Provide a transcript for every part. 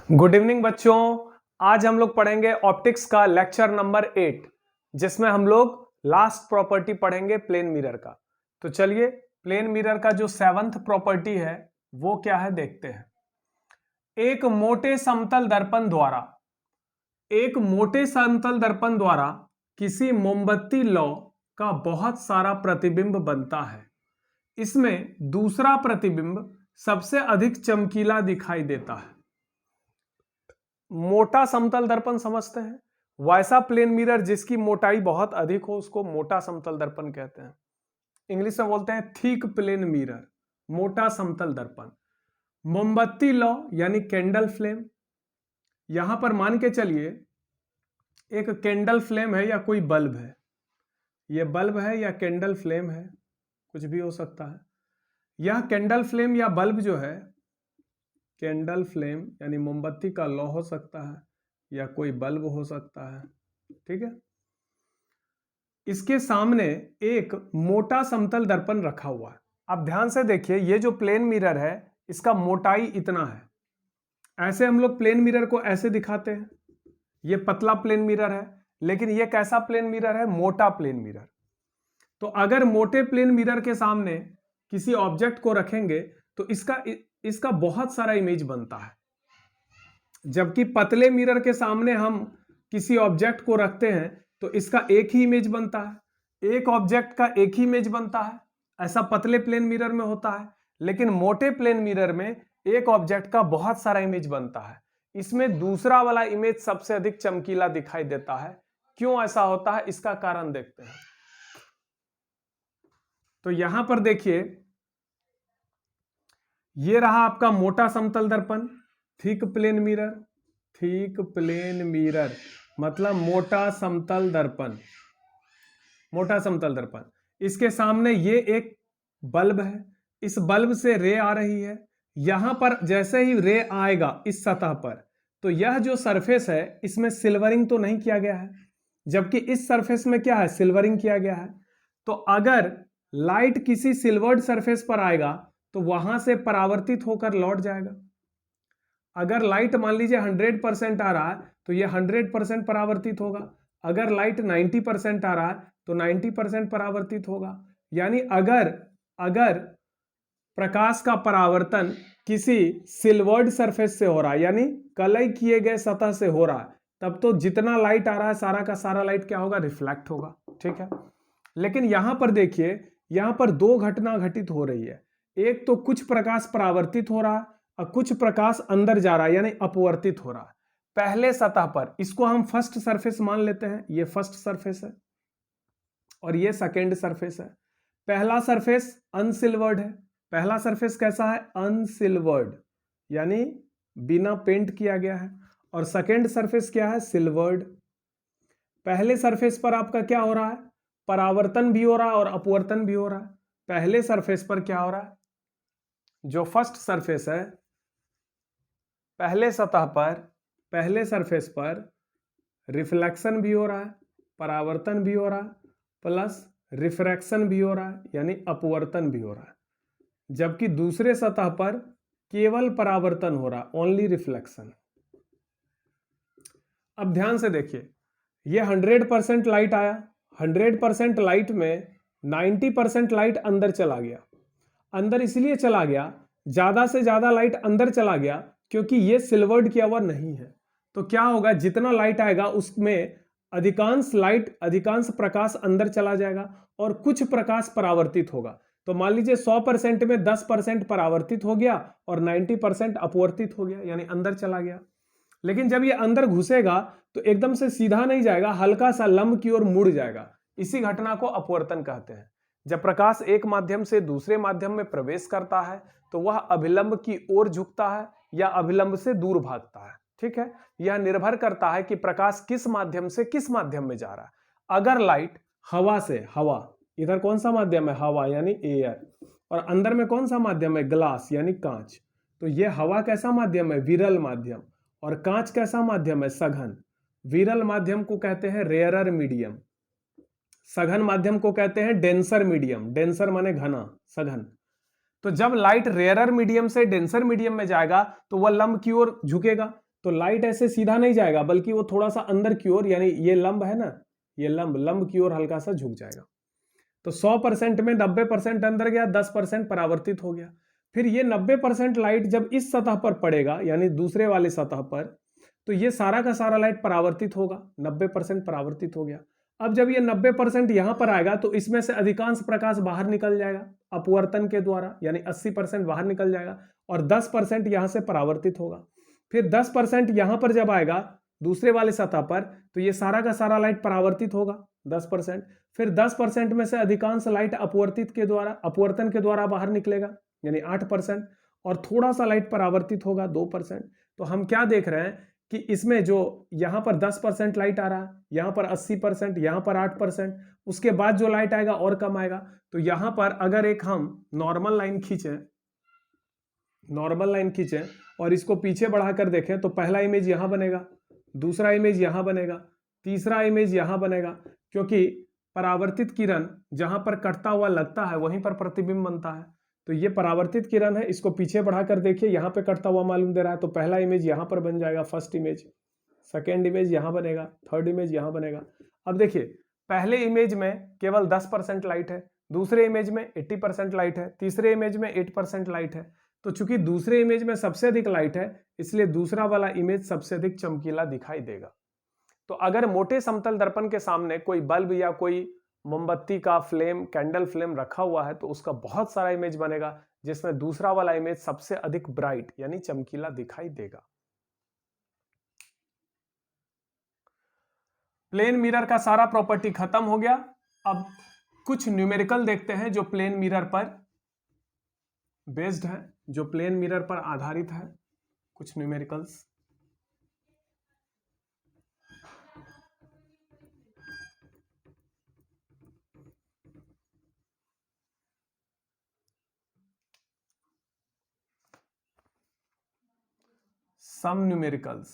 Good evening बच्चों। आज हम लोग पढ़ेंगे ऑप्टिक्स का लेक्चर नंबर 8, जिसमें हम लोग लास्ट प्रॉपर्टी पढ़ेंगे प्लेन मिरर का। तो चलिए प्लेन मिरर का जो 7th प्रॉपर्टी है वो क्या है देखते हैं। एक मोटे समतल दर्पण द्वारा किसी मोमबत्ती लौ का बहुत सारा प्रतिबिंब बनता है। इसमें दूसरा प्रतिबिंब सबसे अधिक चमकीला दिखाई देता है। मोटा समतल दर्पण समझते हैं, वैसा प्लेन मिरर जिसकी मोटाई बहुत अधिक हो उसको मोटा समतल दर्पण कहते हैं। इंग्लिश में बोलते हैं थिक प्लेन मिरर, मोटा समतल दर्पण। मोमबत्ती लौ यानी कैंडल फ्लेम, यहां पर मान के चलिए एक कैंडल फ्लेम है या कोई बल्ब है, यह बल्ब है या कैंडल फ्लेम है, कुछ भी हो सकता है। यह कैंडल फ्लेम या बल्ब जो है, कैंडल फ्लेम यानी मोमबत्ती का लौ हो सकता है या कोई बल्ब हो सकता है, ठीक है। इसके सामने एक मोटा समतल दर्पण रखा हुआ है। अब ध्यान से देखिए, ये जो प्लेन मिरर है इसका मोटाई इतना है। ऐसे हम लोग प्लेन मिरर को ऐसे दिखाते हैं, ये पतला प्लेन मिरर है, लेकिन ये कैसा प्लेन मिरर है? मोटा प्लेन मिरर। तो अगर मोटे प्लेन मिरर के सामने किसी ऑब्जेक्ट को रखेंगे तो इसका बहुत सारा इमेज बनता है, जबकि पतले मिरर के सामने हम किसी ऑब्जेक्ट को रखते हैं तो इसका एक ही इमेज बनता है, एक ऑब्जेक्ट का एक ही इमेज बनता है। ऐसा पतले प्लेन मिरर में होता है, लेकिन मोटे प्लेन मिरर में एक ऑब्जेक्ट का बहुत सारा इमेज बनता है। इसमें दूसरा वाला इमेज सबसे अधिक चमकीला दिखाई देता है। क्यों ऐसा होता है, इसका कारण देखते हैं। तो यहां पर देखिए, ये रहा आपका मोटा समतल दर्पण, थिक प्लेन मिरर मतलब मोटा समतल दर्पण, मोटा समतल दर्पण। इसके सामने ये एक बल्ब है, इस बल्ब से रे आ रही है। यहां पर जैसे ही रे आएगा इस सतह पर, तो यह जो सरफेस है इसमें सिल्वरिंग तो नहीं किया गया है, जबकि इस सरफेस में क्या है? सिल्वरिंग किया गया है। तो अगर लाइट किसी सिल्वर्ड सरफेस पर आएगा तो वहां से परावर्तित होकर लौट जाएगा। अगर लाइट मान लीजिए 100% आ रहा है तो यह 100% परावर्तित होगा। अगर लाइट 90% आ रहा है तो 90% परावर्तित होगा। यानी अगर प्रकाश का परावर्तन किसी सिल्वर्ड सरफेस से हो रहा है, यानी कलई किए गए सतह से हो रहा है, तब तो जितना लाइट आ रहा है सारा का सारा लाइट क्या होगा? रिफ्लेक्ट होगा, ठीक है। लेकिन यहां पर देखिए, यहां पर दो घटना घटित हो रही है। एक तो कुछ प्रकाश परावर्तित हो रहा है और कुछ प्रकाश अंदर जा रहा है, यानी अपवर्तित हो रहा है। पहले सतह पर इसको हम फर्स्ट सरफेस मान लेते हैं, ये फर्स्ट सरफेस है और ये सेकेंड सरफेस है। पहला सरफेस अनसिल्वर्ड है। पहला सरफेस कैसा है? अनसिल्वर्ड, यानी बिना पेंट किया गया है। और सेकेंड सरफेस क्या है? सिल्वर्ड। पहले सरफेस पर आपका क्या हो रहा है? परावर्तन भी हो रहा है और अपवर्तन भी हो रहा है। पहले सरफेस पर क्या हो रहा है? जो फर्स्ट सरफेस है, पहले सतह पर, पहले सरफेस पर रिफ्लेक्शन भी हो रहा है, परावर्तन भी हो रहा है, प्लस रिफ्रैक्शन भी हो रहा है, यानी अपवर्तन भी हो रहा है। जबकि दूसरे सतह पर केवल परावर्तन हो रहा है, ओनली रिफ्लेक्शन। अब ध्यान से देखिए, ये 100% लाइट आया, 100% लाइट में 90% लाइट अंदर चला गया। अंदर इसलिए चला गया, ज्यादा से ज्यादा लाइट अंदर चला गया क्योंकि ये सिल्वर्ड किया हुआ नहीं है। तो क्या होगा? जितना लाइट आएगा उसमें अधिकांश प्रकाश अंदर चला जाएगा और कुछ प्रकाश परावर्तित होगा। तो मान लीजिए 100% में 10% परावर्तित हो गया और 90% अपवर्तित हो गया, यानी अंदर चला गया। लेकिन जब ये अंदर घुसेगा तो एकदम से सीधा नहीं जाएगा, हल्का सा लंब की ओर मुड़ जाएगा। इसी घटना को अपवर्तन कहते हैं। जब प्रकाश एक माध्यम से दूसरे माध्यम में प्रवेश करता है तो वह अभिलंब की ओर झुकता है या अभिलंब से दूर भागता है, ठीक है। यह निर्भर करता है कि प्रकाश किस माध्यम से किस माध्यम में जा रहा है। अगर लाइट हवा से, हवा इधर कौन सा माध्यम है? हवा यानी एयर, और अंदर में कौन सा माध्यम है? ग्लास यानी कांच। तो यह हवा कैसा माध्यम है? विरल माध्यम। और कांच कैसा माध्यम है? सघन। विरल माध्यम को कहते हैं रेयरर मीडियम, सघन माध्यम को कहते हैं डेंसर मीडियम। डेंसर माने घना, सघन। तो जब लाइट रेयरर मीडियम से डेंसर मीडियम में जाएगा तो वह लंब की ओर झुकेगा, तो लाइट ऐसे सीधा नहीं जाएगा, बल्कि वो थोड़ा सा अंदर की ओर, यानी ये लंब है ना, ये लंब की ओर हल्का सा झुक जाएगा। तो 100% में 90% अंदर गया, 10% परावर्तित हो गया। फिर ये 90% लाइट जब इस सतह पर पड़ेगा, यानी दूसरे वाले सतह पर, तो ये सारा का सारा लाइट परावर्तित होगा, 90% परावर्तित हो गया। अब जब ये 90% यहां पर आएगा तो इसमें से अधिकांश प्रकाश बाहर निकल जाएगा अपवर्तन के द्वारा, यानी 80% बाहर निकल जाएगा, और 10% यहां से परावर्तित होगा। फिर 10% यहां पर जब आएगा दूसरे वाले सतह पर, तो ये सारा का सारा लाइट परावर्तित होगा 10%। फिर 10% में से अधिकांश लाइट अपवर्तन के द्वारा बाहर निकलेगा, यानी 8%, और थोड़ा सा लाइट परावर्तित होगा 2%। तो हम क्या देख रहे हैं कि इसमें जो यहां पर 10% लाइट आ रहा है, यहां पर 80%, यहां पर 8%, उसके बाद जो लाइट आएगा और कम आएगा। तो यहां पर अगर एक हम नॉर्मल लाइन खींचें और इसको पीछे बढ़ाकर देखें, तो पहला इमेज यहां बनेगा, दूसरा इमेज यहां बनेगा, तीसरा इमेज यहां बनेगा, क्योंकि परावर्तित किरण जहां पर कटता हुआ लगता है वहीं पर प्रतिबिंब बनता है। तो ये परावर्तित किरण है, इसको पीछे बढ़ाकर देखिए, यहां पे कटता हुआ मालूम दे रहा है, तो पहला इमेज यहां पर बन जाएगा, फर्स्ट इमेज, सेकेंड इमेज यहां बनेगा, थर्ड इमेज यहां बनेगा। अब देखिए, पहले इमेज में केवल 10% लाइट है, दूसरे इमेज में 80% लाइट है, तीसरे इमेज में 8% लाइट है। तो चूंकि दूसरे इमेज में सबसे अधिक लाइट है, इसलिए दूसरा वाला इमेज सबसे अधिक चमकीला दिखाई देगा। तो अगर मोटे समतल दर्पण के सामने कोई बल्ब या कोई मोमबत्ती का फ्लेम, कैंडल फ्लेम रखा हुआ है, तो उसका बहुत सारा इमेज बनेगा, जिसमें दूसरा वाला इमेज सबसे अधिक ब्राइट यानी चमकीला दिखाई देगा। प्लेन मिरर का सारा प्रॉपर्टी खत्म हो गया। अब कुछ न्यूमेरिकल देखते हैं जो प्लेन मिरर पर बेस्ड है, जो प्लेन मिरर पर आधारित है। कुछ न्यूमेरिकल्स, सम न्यूमेरिकल्स।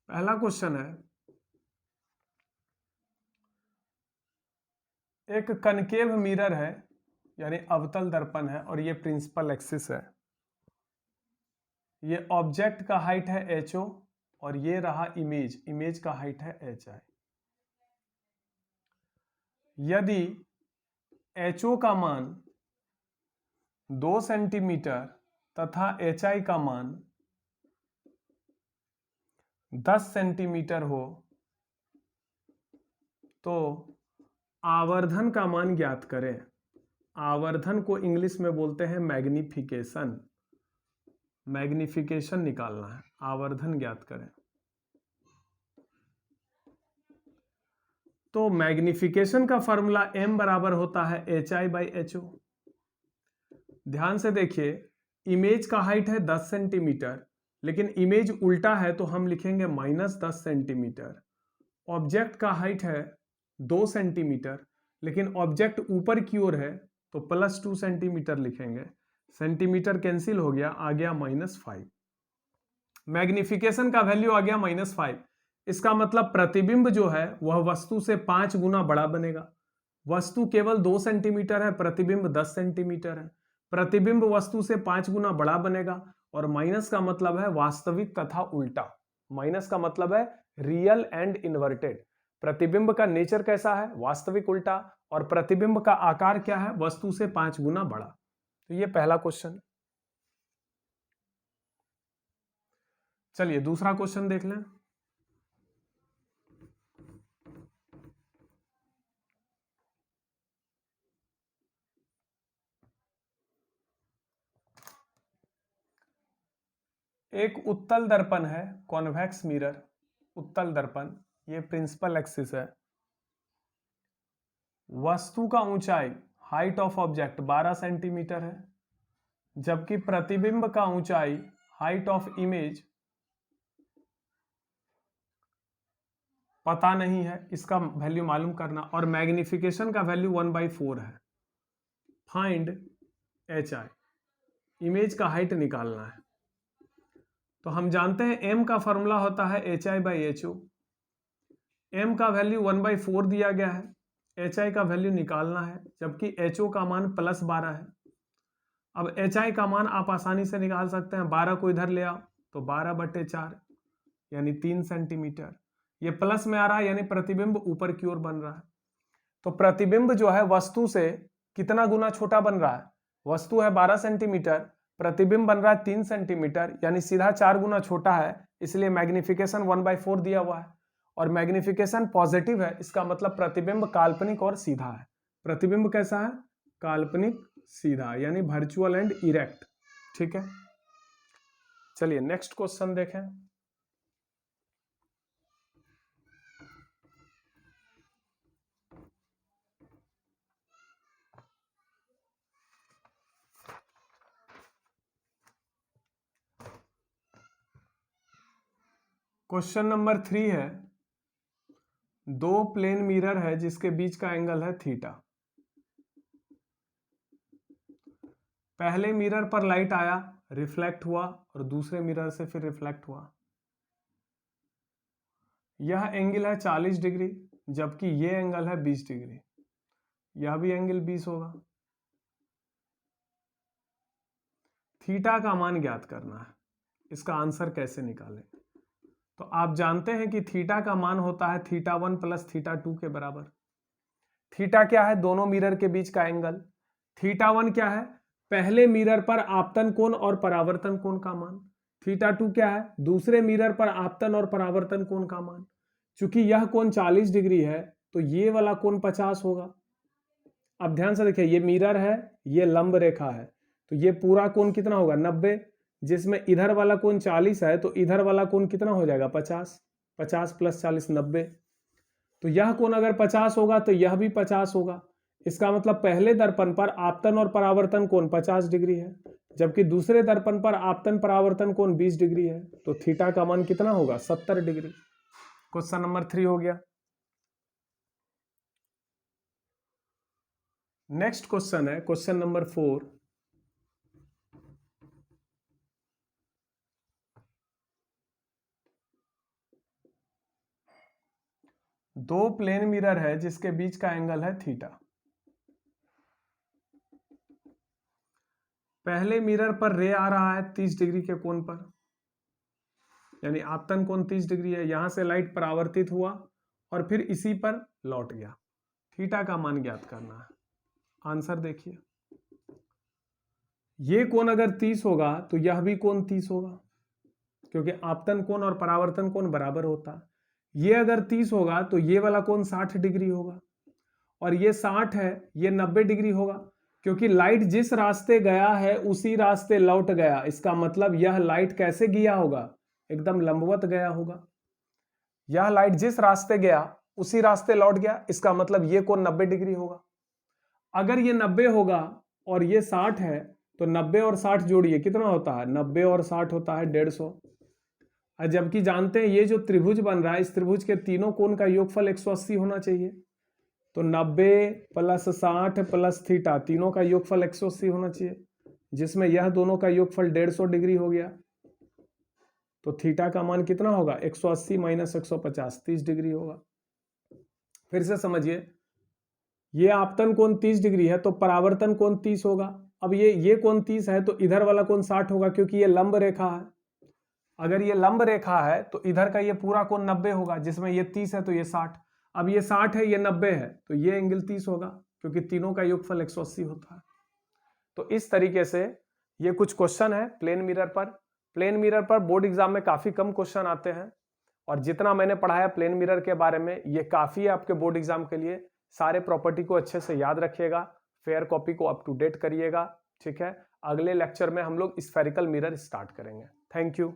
पहला क्वेश्चन है, एक कनकेव मिरर है, यानी अवतल दर्पण है, और ये प्रिंसिपल एक्सिस है। ये ऑब्जेक्ट का हाइट है HO, और ये रहा इमेज का हाइट है HI। यदि HO का मान 2 सेंटीमीटर तथा HI का मान 10 सेंटीमीटर हो, तो आवर्धन का मान ज्ञात करें। आवर्धन को इंग्लिश में बोलते हैं मैग्निफिकेशन। मैग्निफिकेशन निकालना है, आवर्धन ज्ञात करें। तो मैग्निफिकेशन का फॉर्मूला m बराबर होता है HI/HO। ध्यान से देखिए, इमेज का हाइट है 10 सेंटीमीटर, लेकिन इमेज उल्टा है तो हम लिखेंगे -10 सेंटीमीटर। ऑब्जेक्ट का हाइट है 2 सेंटीमीटर, लेकिन ऑब्जेक्ट ऊपर की ओर है तो +2 सेंटीमीटर लिखेंगे। सेंटीमीटर कैंसिल हो गया, आ गया -5। मैग्निफिकेशन का वैल्यू आ गया -5। इसका मतलब प्रतिबिंब जो है वह वस्तु से 5 गुना बड़ा बनेगा। वस्तु केवल 2 सेंटीमीटर है, प्रतिबिंब 10 सेंटीमीटर है। प्रतिबिंब वस्तु से 5 गुना बड़ा बनेगा, और माइनस का मतलब है वास्तविक तथा उल्टा। माइनस का मतलब है रियल एंड इन्वर्टेड। प्रतिबिंब का नेचर कैसा है? वास्तविक उल्टा। और प्रतिबिंब का आकार क्या है? वस्तु से 5 गुना बड़ा। तो ये पहला क्वेश्चन। चलिए दूसरा क्वेश्चन देख लें। एक उत्तल दर्पण है, कॉन्वेक्स मिरर, उत्तल दर्पण, ये प्रिंसिपल एक्सिस है। वस्तु का ऊंचाई, हाइट ऑफ ऑब्जेक्ट 12 सेंटीमीटर है, जबकि प्रतिबिंब का ऊंचाई, हाइट ऑफ इमेज पता नहीं है, इसका वैल्यू मालूम करना। और मैग्निफिकेशन का वैल्यू 1/4 है। फाइंड HI, इमेज का हाइट निकालना है। तो हम जानते हैं m का फॉर्मूला होता है HI/HO। एम का वैल्यू 1/4 दिया गया है, एच आई का वैल्यू निकालना है, जबकि एच ओ का मान +12 है। अब एच आई का मान आप आसानी से निकाल सकते हैं, 12 को इधर ले आओ तो 12/4 यानी 3 सेंटीमीटर। ये प्लस में आ रहा है यानी प्रतिबिंब ऊपर की ओर बन रहा है। तो प्रतिबिंब जो है वस्तु से कितना गुना छोटा बन रहा है? वस्तु है 12 सेंटीमीटर, प्रतिबिंब बन रहा है 3 सेंटीमीटर, यानी सीधा 4 गुना छोटा है, इसलिए मैग्निफिकेशन 1/4 दिया हुआ है। और मैग्निफिकेशन पॉजिटिव है, इसका मतलब प्रतिबिंब काल्पनिक और सीधा है। प्रतिबिंब कैसा है? काल्पनिक सीधा, यानी वर्चुअल एंड इरेक्ट। ठीक है, चलिए नेक्स्ट क्वेश्चन देखें। क्वेश्चन नंबर 3 है, 2 प्लेन मिरर है जिसके बीच का एंगल है थीटा। पहले मिरर पर लाइट आया, रिफ्लेक्ट हुआ, और दूसरे मिरर से फिर रिफ्लेक्ट हुआ। यह एंगल है 40 डिग्री, जबकि यह एंगल है 20 डिग्री। यह भी एंगल 20 होगा। थीटा का मान ज्ञात करना है, इसका आंसर कैसे निकालें? तो आप जानते हैं कि थीटा का मान होता है θ1 + θ2 के बराबर। थीटा क्या है? दोनों मिरर के बीच का एंगल। θ1 क्या है? पहले मिरर पर आपतन कोण और परावर्तन कोण का मान। θ2 क्या है? दूसरे मिरर पर आपतन और परावर्तन कोण का मान। चूंकि यह कोण 40 डिग्री है तो ये वाला कोण 50 होगा। अब ध्यान से देखिए, ये मिरर है, ये लंब रेखा है, तो ये पूरा कोण कितना होगा? 90, जिसमें इधर वाला कोण 40 है तो इधर वाला कोण कितना हो जाएगा? 50। 50 + 40 90। तो यह कोण अगर 50 होगा तो यह भी 50 होगा। इसका मतलब पहले दर्पण पर आपतन और परावर्तन कोण 50 डिग्री है, जबकि दूसरे दर्पण पर आपतन परावर्तन कोण 20 डिग्री है। तो थीटा का मान कितना होगा? 70 डिग्री। क्वेश्चन नंबर 3 हो गया। नेक्स्ट क्वेश्चन है क्वेश्चन नंबर 4। दो प्लेन मिरर है जिसके बीच का एंगल है थीटा। पहले मिरर पर रे आ रहा है 30 डिग्री के कोण पर, यानी आपतन कोण 30 डिग्री है। यहां से लाइट परावर्तित हुआ और फिर इसी पर लौट गया। थीटा का मान ज्ञात करना है। आंसर देखिए, ये कोण अगर 30 होगा तो यह भी कोण 30 होगा, क्योंकि आपतन कोण और परावर्तन कोण बराबर होता है। ये अगर 30 होगा तो ये वाला कोण 60 डिग्री होगा, और ये 60 है, ये 90 डिग्री होगा, क्योंकि लाइट जिस रास्ते गया है उसी रास्ते लौट गया। इसका मतलब यह लाइट कैसे गया होगा? एकदम लंबवत गया होगा। यह लाइट जिस रास्ते गया उसी रास्ते लौट गया, इसका मतलब ये कोण 90 डिग्री होगा। अगर ये 90 होगा और ये 60 है तो 90 और 60 जोड़िए, कितना होता है? 90 और 60 होता है 150। जबकि जानते हैं ये जो त्रिभुज बन रहा है, इस त्रिभुज के तीनों कोण का योगफल 180 होना चाहिए। तो 90 + 60 + थीटा, तीनों का योगफल 180 होना चाहिए, जिसमें यह दोनों का योगफल 150 डिग्री हो गया। तो थीटा का मान कितना होगा? 180 - 150, 30 डिग्री होगा। फिर से समझिए, ये आपतन कोण 30 डिग्री है तो परावर्तन कोण 30 होगा। अब ये कोण 30 है तो इधर वाला कोण 60 होगा, क्योंकि ये लंब रेखा है। अगर ये लंब रेखा है तो इधर का ये पूरा कोण 90 होगा, जिसमें ये 30 है तो ये 60। अब ये 60 है, ये 90 है, तो ये एंगल 30 होगा, क्योंकि तीनों का योगफल 180 होता है। तो इस तरीके से ये कुछ क्वेश्चन है प्लेन मिरर पर। प्लेन मिरर पर बोर्ड एग्जाम में काफी कम क्वेश्चन आते हैं, और जितना मैंने पढ़ाया प्लेन मिरर के बारे में ये काफी है आपके बोर्ड एग्जाम के लिए। सारे प्रॉपर्टी को अच्छे से याद रखिएगा, फेयर कॉपी को अप टू डेट करिएगा। ठीक है, अगले लेक्चर में हम लोग स्फेरिकल मिरर स्टार्ट करेंगे। Thank you.